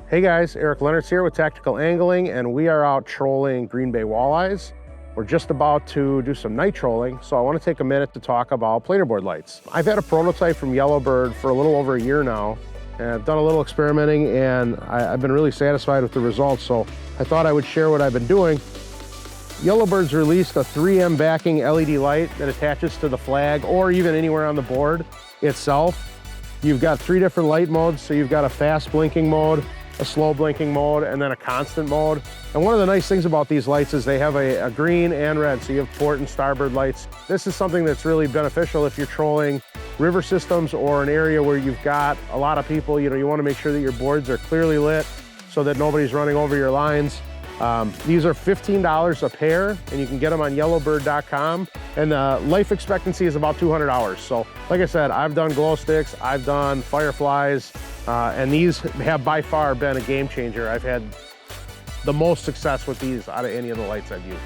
Hey guys, Eric Leonard's here with Tactical Angling, and we are out trolling Green Bay walleyes. We're just about to do some night trolling, so I want to take a minute to talk about planer board lights. I've had a prototype from Yellowbird for a little over a year now, and I've done a little experimenting, and I've been really satisfied with the results, so I thought I would share what I've been doing. Yellowbird's released a 3M backing LED light that attaches to the flag or even anywhere on the board itself. You've got 3 different light modes, so you've got a fast blinking mode, a slow blinking mode, and then a constant mode. And one of the nice things about these lights is they have a green and red, so you have port and starboard lights. This is something that's really beneficial if you're trolling river systems or an area where you've got a lot of people. You want to make sure that your boards are clearly lit so that nobody's running over your lines. These are $15 a pair, and you can get them on yellowbird.com. And the life expectancy is about 200 hours. So like I said, I've done glow sticks, I've done fireflies, and these have by far been a game changer. I've had the most success with these out of any of the lights I've used.